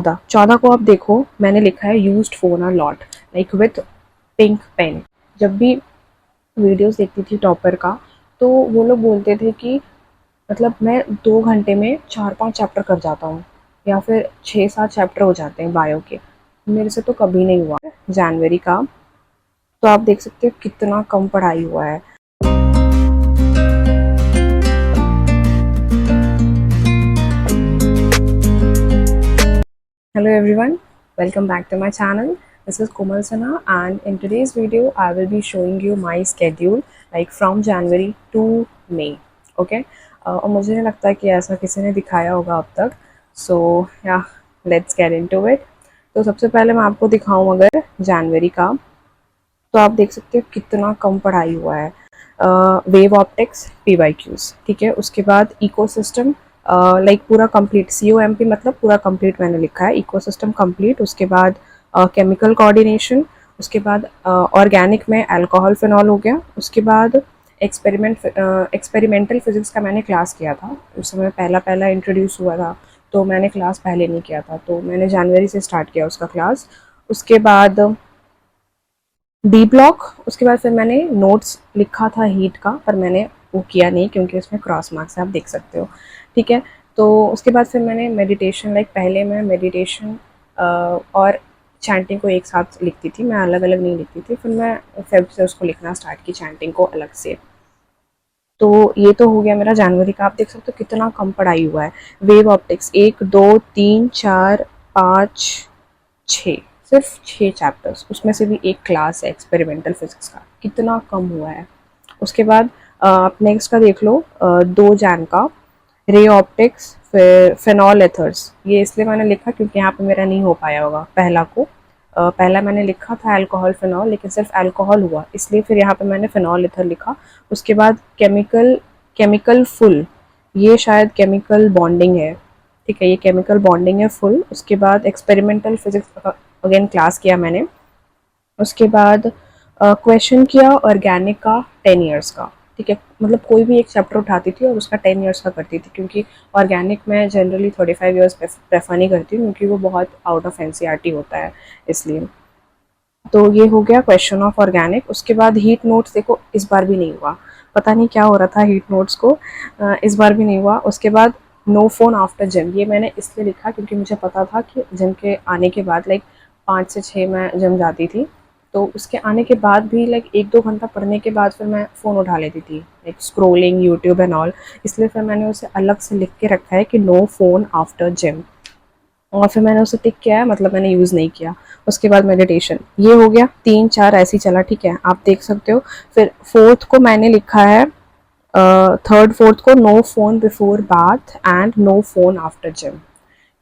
14 को आप देखो, मैंने लिखा है used phone a lot like with pink pen. जब भी वीडियोस देखती थी टॉपर का, तो वो लोग बोलते थे कि मतलब मैं 2 घंटे में 4-5 चैप्टर कर जाता हूँ, या फिर 6-7 चैप्टर हो जाते हैं बायो के। मेरे से तो कभी नहीं हुआ है जनवरी का। तो आप देख सकते हो कितना कम पढ़ाई हुआ है। Hello everyone, welcome back to my channel. This is Komal Sana, and in today's video I will be showing you my schedule like from January to May. Okay? और मुझे नहीं लगता कि ऐसा किसी ने दिखाया होगा अब तक. So yeah, let's get into it. तो सबसे पहले मैं आपको दिखाऊं अगर जनवरी का, तो आप देख सकते हो कितना कम पढ़ाई हुआ है. वेव ऑप्टिक्स PYQs, ठीक है. उसके बाद इकोसिस्टम लाइक पूरा कंप्लीट, COMP मतलब पूरा कंप्लीट मैंने लिखा है, इकोसिस्टम कंप्लीट. उसके बाद केमिकल कोऑर्डिनेशन. उसके बाद ऑर्गेनिक में अल्कोहल फिनॉल हो गया. उसके बाद एक्सपेरिमेंटल फिजिक्स का मैंने क्लास किया था. उस समय पहला इंट्रोड्यूस हुआ था, तो मैंने क्लास पहले नहीं किया था, तो मैंने जनवरी से स्टार्ट किया उसका क्लास. उसके बाद डी ब्लॉक. उसके बाद फिर मैंने नोट्स लिखा था हीट का, पर मैंने वो किया नहीं क्योंकि उसमें क्रॉस मार्क्स आप देख सकते हो, ठीक है. तो उसके बाद फिर मैंने मेडिटेशन, लाइक पहले मैं मेडिटेशन और चैंटिंग को एक साथ लिखती थी, मैं अलग अलग नहीं लिखती थी. फिर मैं फेब से उसको लिखना स्टार्ट की, चैंटिंग को अलग से. तो ये तो हो गया मेरा जनवरी का. आप देख सकते हो कितना कम पढ़ाई हुआ है. वेव ऑप्टिक्स 1, 2, 3, 4, 5, 6, सिर्फ 6 चैप्टर्स, उसमें से भी एक क्लास है एक्सपेरिमेंटल फिजिक्स का. कितना कम हुआ है. उसके बाद आप नेक्स्ट का देख लो, 2 जैन का रे ऑप्टिक्स, फिर फिनॉल एथर्स. ये इसलिए मैंने लिखा क्योंकि यहाँ पे मेरा नहीं हो पाया होगा पहला को. पहला मैंने लिखा था अल्कोहल फिनॉल, लेकिन सिर्फ अल्कोहल हुआ, इसलिए फिर यहाँ पे मैंने फिनॉल एथर लिखा. उसके बाद केमिकल फुल, ये शायद केमिकल बॉन्डिंग है, ठीक है, ये केमिकल बॉन्डिंग है फुल. उसके बाद एक्सपेरिमेंटल फिजिक्स अगेन क्लास किया मैंने. उसके बाद क्वेश्चन किया ऑर्गेनिक का 10 ईयर्स का, ठीक है. मतलब कोई भी एक चैप्टर उठाती थी और उसका 10 ईयर्स का करती थी, क्योंकि ऑर्गेनिक में जनरली 35 ईयर्स प्रेफर नहीं करती हूँ, क्योंकि वो बहुत आउट ऑफ NCERT होता है, इसलिए. तो ये हो गया क्वेश्चन ऑफ ऑर्गेनिक. उसके बाद हीट नोट्स देखो, इस बार भी नहीं हुआ. पता नहीं क्या हो रहा था हीट नोट्स को, इस बार भी नहीं हुआ. उसके बाद नो फोन आफ्टर जिम, ये मैंने इसलिए लिखा क्योंकि मुझे पता था कि जिम के आने के बाद लाइक 5 से 6 मैं जिम जाती थी, तो उसके आने के बाद भी लाइक 1-2 घंटा पढ़ने के बाद फिर मैं फ़ोन उठा लेती थी, like scrolling YouTube and all. इसलिए फिर मैंने उसे अलग से लिख के रखा है कि नो फ़ोन आफ्टर जिम, और फिर मैंने उसे टिक किया है, मतलब मैंने यूज़ नहीं किया. उसके बाद मेडिटेशन, ये हो गया 3-4 ऐसे ही चला, ठीक है, आप देख सकते हो. फिर फोर्थ को मैंने लिखा है, थर्ड फोर्थ को no phone before bath and no phone after gym,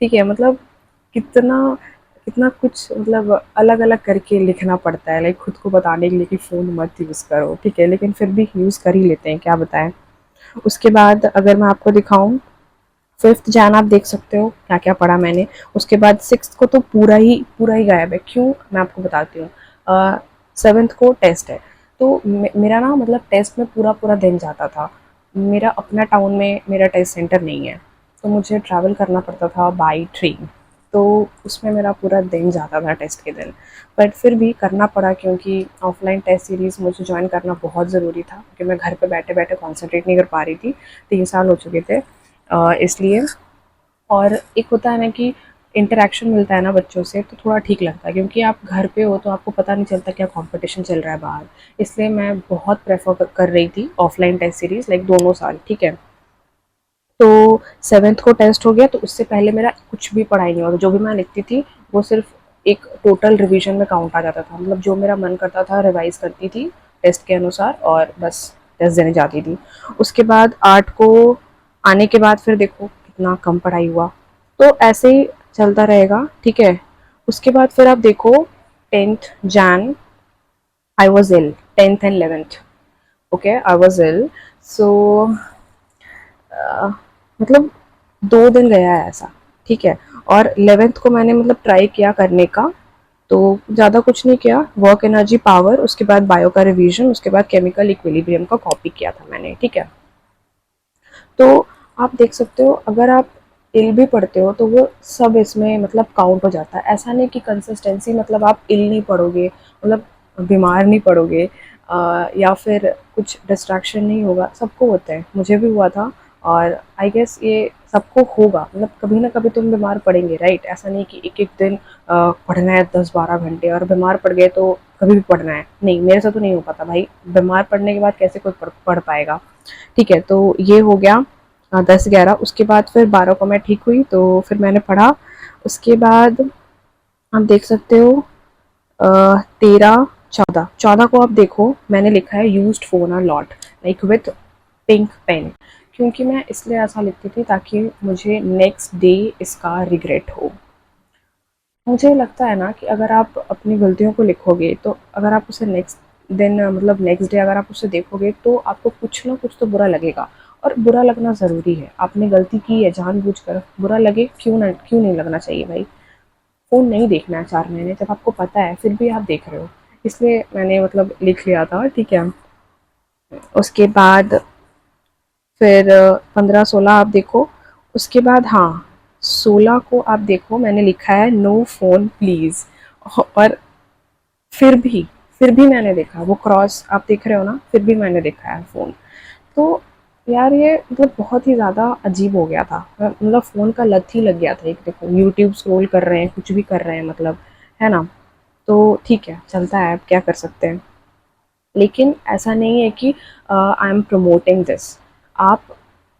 ठीक है. मतलब कितना कितना कुछ, मतलब अलग अलग करके लिखना पड़ता है, लाइक खुद को बताने के लिए कि फ़ोन मत यूज़ करो, ठीक है, लेकिन फिर भी यूज़ कर ही लेते हैं, क्या बताएं. उसके बाद अगर मैं आपको दिखाऊं, 5th जैन आप देख सकते हो क्या क्या पढ़ा मैंने. उसके बाद 6th को तो पूरा ही गायब है. क्यों, मैं आपको बताती हूँ. 7th को टेस्ट है, तो मेरा ना मतलब टेस्ट में पूरा दिन जाता था. मेरा अपना टाउन में मेरा टेस्ट सेंटर नहीं है, तो मुझे ट्रैवल करना पड़ता था बाई ट्रेन, तो उसमें मेरा पूरा दिन जाता था टेस्ट के दिन. बट फिर भी करना पड़ा, क्योंकि ऑफलाइन टेस्ट सीरीज़ मुझे ज्वाइन करना बहुत ज़रूरी था, क्योंकि मैं घर पे बैठे बैठे कॉन्सेंट्रेट नहीं कर पा रही थी. 3 साल हो चुके थे, इसलिए. और एक होता है ना कि इंटरेक्शन मिलता है ना बच्चों से, तो थोड़ा ठीक लगता है, क्योंकि आप घर पे हो तो आपको पता नहीं चलता क्या कंपटीशन चल रहा है बाहर. इसलिए मैं बहुत प्रेफर कर रही थी ऑफलाइन टेस्ट सीरीज़, लाइक दोनों साल, ठीक है. तो 7th को टेस्ट हो गया, तो उससे पहले मेरा कुछ भी पढ़ाई नहीं हुआ. जो भी मैं लिखती थी वो सिर्फ एक टोटल रिवीजन में काउंट आ जाता था, मतलब जो मेरा मन करता था रिवाइज करती थी टेस्ट के अनुसार, और बस टेस्ट देने जाती थी. उसके बाद 8 को आने के बाद फिर देखो कितना कम पढ़ाई हुआ. तो ऐसे ही चलता रहेगा, ठीक है. उसके बाद फिर आप देखो 10th Jan I was ill, 10th and 11th, okay, I was ill. So मतलब 2 दिन गया है ऐसा, ठीक है. और 11th को मैंने मतलब ट्राई किया करने का, तो ज़्यादा कुछ नहीं किया. वर्क एनर्जी पावर, उसके बाद बायो का रिवीजन, उसके बाद केमिकल इक्विलिब्रियम का कॉपी किया था मैंने, ठीक है. तो आप देख सकते हो, अगर आप इल भी पढ़ते हो तो वो सब इसमें मतलब काउंट हो जाता है। ऐसा नहीं कि कंसिस्टेंसी मतलब आप इल नहीं पढ़ोगे, मतलब बीमार नहीं पड़ोगे, या फिर कुछ डिस्ट्रैक्शन नहीं होगा। सबको होता है, मुझे भी हुआ था, और आई गेस ये सबको होगा। मतलब कभी ना कभी तुम बीमार पड़ेंगे, राइट? ऐसा नहीं कि एक एक दिन पढ़ना है 10-12 घंटे और बीमार पड़ गए तो कभी भी पढ़ना है, नहीं। मेरे से तो नहीं हो पाता भाई, बीमार पड़ने के बाद कैसे कोई पढ़ पाएगा। ठीक है, तो ये हो गया 10-11। उसके बाद फिर 12 को मैं ठीक हुई तो फिर मैंने पढ़ा। उसके बाद आप देख सकते हो 13-14 को आप देखो, मैंने लिखा है used phone a lot like with pink pen, क्योंकि मैं इसलिए ऐसा लिखती थी ताकि मुझे नेक्स्ट डे इसका रिग्रेट हो। मुझे लगता है ना कि अगर आप अपनी गलतियों को लिखोगे तो अगर आप उसे नेक्स्ट दिन मतलब नेक्स्ट डे अगर आप उसे देखोगे तो आपको कुछ ना कुछ तो बुरा लगेगा, और बुरा लगना ज़रूरी है। आपने गलती की है जानबूझकर, बुरा लगे क्यों नहीं लगना चाहिए भाई। फ़ोन नहीं देखना है 4 महीने, जब आपको पता है फिर भी आप देख रहे हो, इसलिए मैंने मतलब लिख लिया था, ठीक है। उसके बाद फिर 15-16 आप देखो। उसके बाद हाँ, 16 को आप देखो, मैंने लिखा है नो फ़ोन प्लीज़। और फिर भी फिर भी मैंने देखा वो क्रॉस, आप देख रहे हो ना, फिर भी मैंने देखा है फ़ोन। तो यार ये मतलब बहुत ही ज़्यादा अजीब हो गया था, मतलब फ़ोन का लत ही लग गया था। एक देखो यूट्यूब स्क्रॉल कर रहे हैं, कुछ भी कर रहे हैं, मतलब है ना। तो ठीक है, चलता है, अब क्या कर सकते हैं। लेकिन ऐसा नहीं है कि आई एम प्रमोटिंग दिस। आप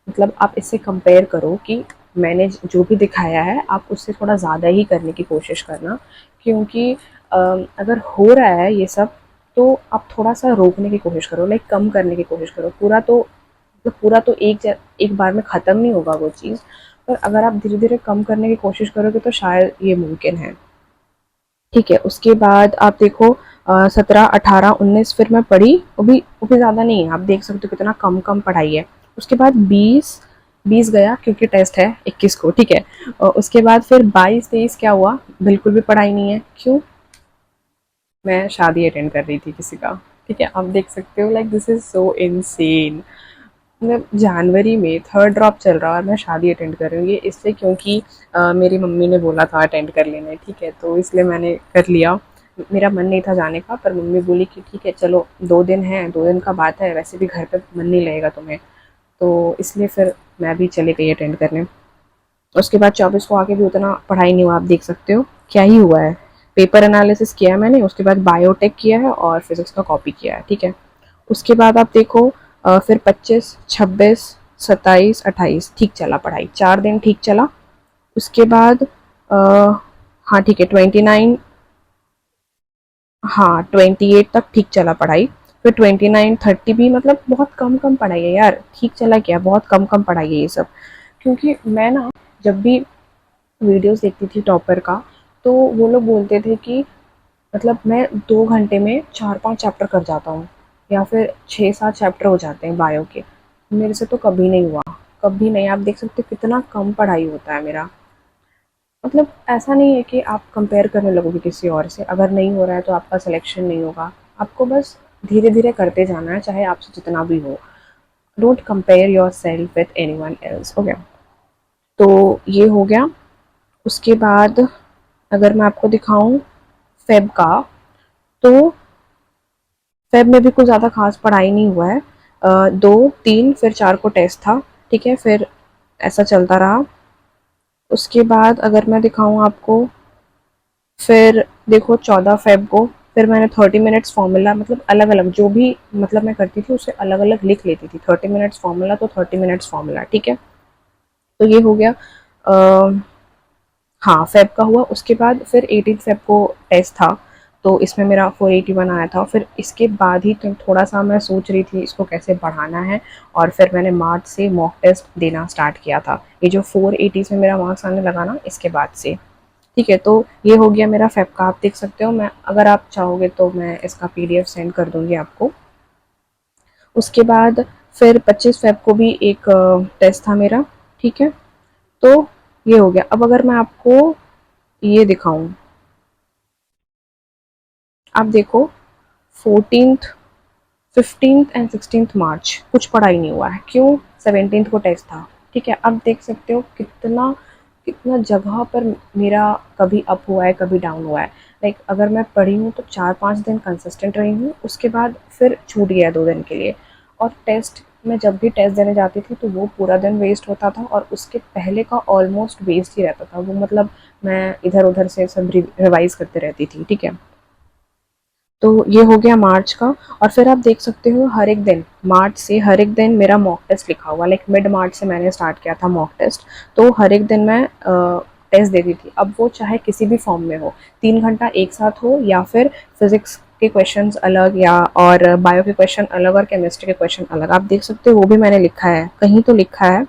मतलब आप इससे कंपेयर करो कि मैंने जो भी दिखाया है आप उससे थोड़ा ज़्यादा ही करने की कोशिश करना, क्योंकि अगर हो रहा है ये सब तो आप थोड़ा सा रोकने की कोशिश करो, लाइक कम करने की कोशिश करो। पूरा तो एक बार में ख़त्म नहीं होगा वो चीज़, पर अगर आप धीरे धीरे कम करने की कोशिश करोगे तो शायद ये मुमकिन है। ठीक है, उसके बाद आप देखो 17, 18, 19 फिर मैं पढ़ी, वो भी ज़्यादा नहीं है, आप देख सकते हो कितना कम कम पढ़ाई है। उसके बाद 20 गया क्योंकि टेस्ट है 21 को, ठीक है। और उसके बाद फिर 22-23 क्या हुआ, बिल्कुल भी पढ़ाई नहीं है। क्यों? मैं शादी अटेंड कर रही थी किसी का, ठीक है। आप देख सकते हो, like this is so insane. मतलब जनवरी में थर्ड ड्रॉप चल रहा है और मैं शादी अटेंड कर रही हूँ, ये इसलिए क्योंकि मेरी मम्मी ने बोला था अटेंड कर लेने, ठीक है, तो इसलिए मैंने कर लिया। मेरा मन नहीं था जाने का, पर मम्मी बोली कि ठीक है चलो, 2 दिन है, 2 दिन का बात है, वैसे भी घर पे मन नहीं लगेगा तुम्हें, तो इसलिए फिर मैं भी चली गई अटेंड करने। उसके बाद 24 को आके भी उतना पढ़ाई नहीं हुआ, आप देख सकते हो क्या ही हुआ है। पेपर एनालिसिस किया है मैंने, उसके बाद बायोटेक किया है और फिजिक्स का कॉपी किया है, ठीक है। उसके बाद आप देखो फिर 25, 26, 27, 28 ठीक चला पढ़ाई, 4 दिन ठीक चला। उसके बाद हाँ ठीक है 29, हाँ 28 तक ठीक चला पढ़ाई। फिर 29, 30 भी मतलब बहुत कम कम पढ़ाई है यार, ठीक चला क्या, बहुत कम कम पढ़ाई है ये सब। क्योंकि मैं ना जब भी वीडियोस देखती थी टॉपर का, तो वो लोग बोलते थे कि मतलब मैं 2 घंटे में 4-5 चैप्टर कर जाता हूँ, या फिर 6-7 चैप्टर हो जाते हैं बायो के। मेरे से तो कभी नहीं हुआ, कभी नहीं। आप देख सकते हो कितना कम पढ़ाई होता है मेरा। मतलब ऐसा नहीं है कि आप कंपेयर करने लगोगे किसी और से, अगर नहीं हो रहा है तो आपका सिलेक्शन नहीं होगा। आपको बस धीरे धीरे करते जाना है, चाहे आपसे जितना भी हो। Don't compare your self with any one else, okay. तो ये हो गया। उसके बाद अगर मैं आपको दिखाऊं फेब का, तो फेब में भी कुछ ज़्यादा खास पढ़ाई नहीं हुआ है। 2, 3 फिर 4 को टेस्ट था, ठीक है, फिर ऐसा चलता रहा। उसके बाद अगर मैं दिखाऊं आपको, फिर देखो 14 फेब को फिर मैंने 30 मिनट्स फार्मूला, मतलब अलग अलग जो भी मतलब मैं करती थी उसे अलग अलग लिख लेती थी। 30 मिनट्स फार्मूला तो 30 मिनट्स फार्मूला, ठीक है। तो ये हो गया। हाँ फेब का हुआ। उसके बाद फिर 18 फेब को टेस्ट था, तो इसमें मेरा 481 आया था। फिर इसके बाद ही तो थोड़ा सा मैं सोच रही थी इसको कैसे बढ़ाना है, और फिर मैंने मार्च से मॉक टेस्ट देना स्टार्ट किया था। ये जो 480 में मेरा मार्क्स आने लगा ना, इसके बाद से, ठीक है। तो ये हो गया मेरा फेब का, आप देख सकते हो। मैं अगर आप चाहोगे तो मैं इसका पीडीएफ सेंड कर दूंगी आपको। उसके बाद फिर 25 फेब को भी एक टेस्ट था मेरा, ठीक है। तो ये हो गया। अब अगर मैं आपको ये दिखाऊं, आप देखो 14th, 15th एंड 16th मार्च कुछ पढ़ाई नहीं हुआ है। क्यों? 17th को टेस्ट था, ठीक है। अब देख सकते हो कितना इतना जगह पर मेरा कभी अप हुआ है, कभी डाउन हुआ है। लाइक अगर मैं पढ़ी हूँ तो 4-5 दिन कंसिस्टेंट रही हूँ, उसके बाद फिर छूट गया 2 दिन के लिए। और टेस्ट, मैं जब भी टेस्ट देने जाती थी तो वो पूरा दिन वेस्ट होता था, और उसके पहले का ऑलमोस्ट वेस्ट ही रहता था वो। मतलब मैं इधर उधर से सब रिवाइज करते रहती थी, ठीक है। तो ये हो गया मार्च का। और फिर आप देख सकते हो हर एक दिन, मार्च से हर एक दिन मेरा मॉक टेस्ट लिखा हुआ। लाइक मिड मार्च से मैंने स्टार्ट किया था मॉक टेस्ट, तो हर एक दिन मैं टेस्ट देती थी। अब वो चाहे किसी भी फॉर्म में हो, 3 घंटा एक साथ हो, या फिर फिजिक्स के क्वेश्चंस अलग, या और बायो के क्वेश्चन अलग, और केमिस्ट्री के क्वेश्चन अलग। आप देख सकते हो वो भी मैंने लिखा है, कहीं तो लिखा है,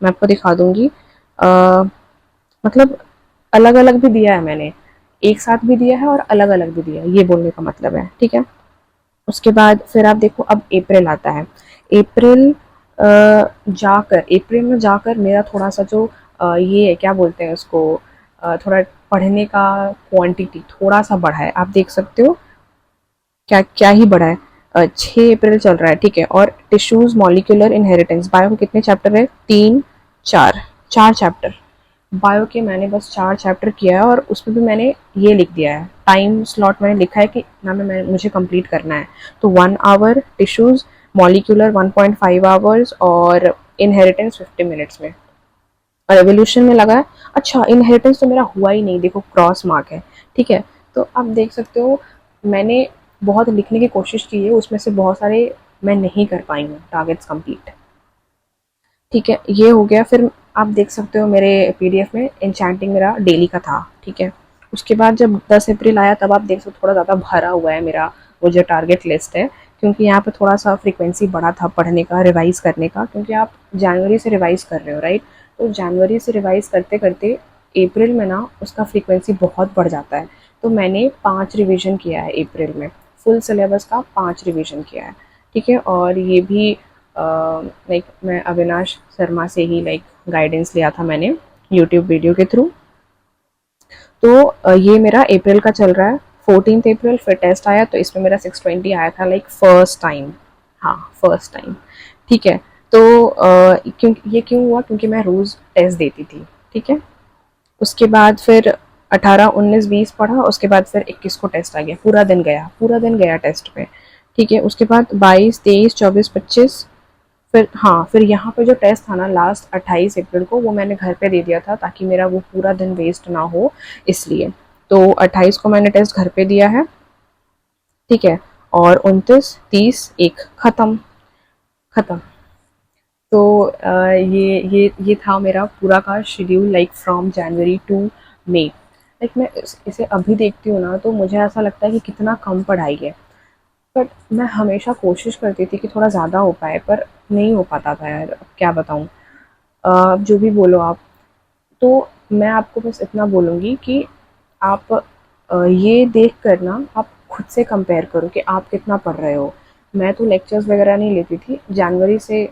मैं आपको दिखा दूंगी। अ, मतलब अलग अलग भी दिया है मैंने, एक साथ भी दिया है और अलग अलग भी दिया है, ये बोलने का मतलब है, ठीक है। उसके बाद फिर आप देखो अब अप्रैल आता है। अप्रैल जाकर, अप्रैल में जाकर मेरा थोड़ा सा जो ये है, क्या बोलते हैं उसको, थोड़ा पढ़ने का क्वांटिटी थोड़ा सा बढ़ा है। आप देख सकते हो क्या क्या ही बढ़ा है। 6 अप्रैल चल रहा है, ठीक है। और टिश्यूज मॉलिक्यूलर इनहेरिटेंस, बायो के कितने चैप्टर है, 3, 4, 4 चैप्टर। बायो के मैंने बस 4 चैप्टर किया है, और उसमें भी मैंने ये लिख दिया है, टाइम स्लॉट मैंने लिखा है कि ना मैं मुझे कंप्लीट करना है। तो 1 आवर टिश्यूज, मॉलिक्यूलर 1.5 आवर्स, और इनहेरिटेंस 50 मिनट्स में, और एवोल्यूशन में लगा है। अच्छा, इनहेरिटेंस तो मेरा हुआ ही नहीं, देखो क्रॉस मार्क है, ठीक है। तो आप देख सकते हो मैंने बहुत लिखने की कोशिश की है, उसमें से बहुत सारे मैं नहीं कर पाई हूँ टारगेट्स कंप्लीट, ठीक है। ये हो गया। फिर आप देख सकते हो मेरे पीडीएफ में एन्चेंटिंग मेरा डेली का था, ठीक है। उसके बाद जब 10 अप्रैल आया तब आप देख सकते हो थोड़ा ज़्यादा भरा हुआ है मेरा वो जो टारगेट लिस्ट है, क्योंकि यहाँ पे थोड़ा सा फ्रीक्वेंसी बढ़ा था पढ़ने का, रिवाइज करने का, क्योंकि आप जनवरी से रिवाइज कर रहे हो, राइट। तो जनवरी से रिवाइज करते करते अप्रैल में ना उसका फ्रीक्वेंसी बहुत बढ़ जाता है। तो मैंने 5 रिवीजन किया है अप्रैल में, फुल सिलेबस का 5 रिवीजन किया है, ठीक है। और ये भी लाइक मैं अविनाश शर्मा से ही लाइक गाइडेंस लिया था मैंने यूट्यूब वीडियो के थ्रू। तो ये मेरा अप्रैल का चल रहा है। 14 अप्रैल फिर टेस्ट आया, तो इसमें मेरा 620 आया था, लाइक फर्स्ट टाइम। हाँ, फर्स्ट टाइम, ठीक है। तो क्यों ये क्यों हुआ, क्योंकि मैं रोज़ टेस्ट देती थी, ठीक है। उसके बाद फिर 18, 19, 20 पढ़ा, उसके बाद फिर 21 को टेस्ट आ गया, पूरा दिन गया, पूरा दिन गया टेस्ट में, ठीक है। उसके बाद 22, 23, 24, 25, फिर हाँ, फिर यहाँ पे जो टेस्ट था ना लास्ट 28 अप्रैल को, वो मैंने घर पे दे दिया था ताकि मेरा वो पूरा दिन वेस्ट ना हो, इसलिए। तो 28 को मैंने टेस्ट घर पे दिया है, ठीक है। और 29, 30, 1 खत्म, खत्म। तो ये था मेरा पूरा का schedule, like from January to May. Like मैं इसे अभी देखती हूँ ना तो मुझे ऐसा लगता है कि कितना कम पढ़ाई है। बट मैं हमेशा कोशिश करती थी कि थोड़ा ज़्यादा हो पाए, पर नहीं हो पाता था यार, अब क्या बताऊँ। जो भी बोलो आप। तो मैं आपको बस इतना बोलूँगी कि आप ये देख कर ना आप खुद से कंपेयर करो कि आप कितना पढ़ रहे हो। मैं तो लेक्चर्स वगैरह नहीं लेती थी जनवरी से,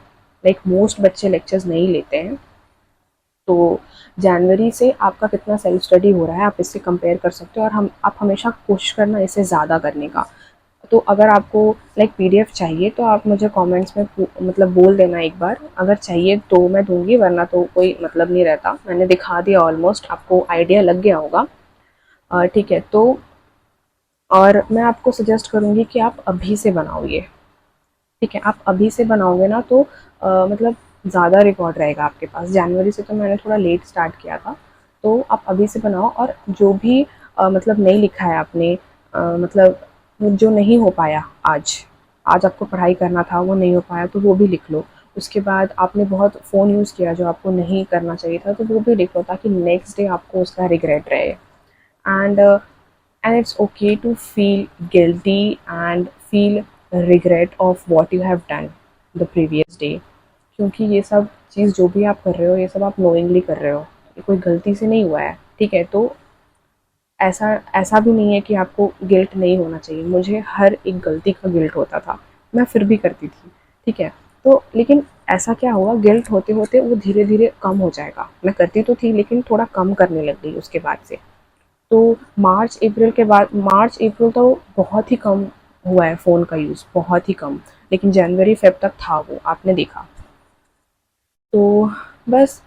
लाइक मोस्ट बच्चे लेक्चर्स नहीं लेते हैं। तो जनवरी से आपका कितना सेल्फ स्टडी हो रहा है आप इससे कंपेयर कर सकते हो, और हम आप हमेशा कोशिश करना इससे ज़्यादा करने का। तो अगर आपको लाइक पीडीएफ चाहिए तो आप मुझे कमेंट्स में मतलब बोल देना एक बार, अगर चाहिए तो मैं दूंगी, वरना तो कोई मतलब नहीं रहता, मैंने दिखा दिया ऑलमोस्ट, आपको आइडिया लग गया होगा, ठीक है। तो और मैं आपको सजेस्ट करूँगी कि आप अभी से बनाओ ये, ठीक है। आप अभी से बनाओगे ना तो मतलब ज़्यादा रिकॉर्ड रहेगा आपके पास। जनवरी से तो मैंने थोड़ा लेट स्टार्ट किया था, तो आप अभी से बनाओ। और जो भी मतलब नहीं लिखा है आपने, मतलब जो नहीं हो पाया आज, आज आपको पढ़ाई करना था वो नहीं हो पाया, तो वो भी लिख लो। उसके बाद आपने बहुत फ़ोन यूज़ किया जो आपको नहीं करना चाहिए था, तो वो भी लिख लो, ताकि नेक्स्ट डे आपको उसका रिग्रेट रहे। and uh, and it's okay to feel guilty and feel regret of what you have done the previous day, क्योंकि ये सब चीज़ जो भी आप कर रहे हो ये सब आप नोइंगली कर रहे हो, ये कोई गलती से नहीं हुआ है, ठीक है। तो ऐसा ऐसा भी नहीं है कि आपको गिल्ट नहीं होना चाहिए, मुझे हर एक गलती का गिल्ट होता था, मैं फिर भी करती थी, ठीक है। तो लेकिन ऐसा क्या हुआ, गिल्ट होते होते वो धीरे धीरे कम हो जाएगा। मैं करती तो थी लेकिन थोड़ा कम करने लग गई उसके बाद से। तो मार्च अप्रैल के बाद, मार्च अप्रैल तो बहुत ही कम हुआ है फ़ोन का यूज़, बहुत ही कम। लेकिन जनवरी फेब तक था वो, आपने देखा। तो बस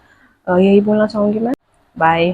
यही बोलना चाहूँगी मैं। बाय।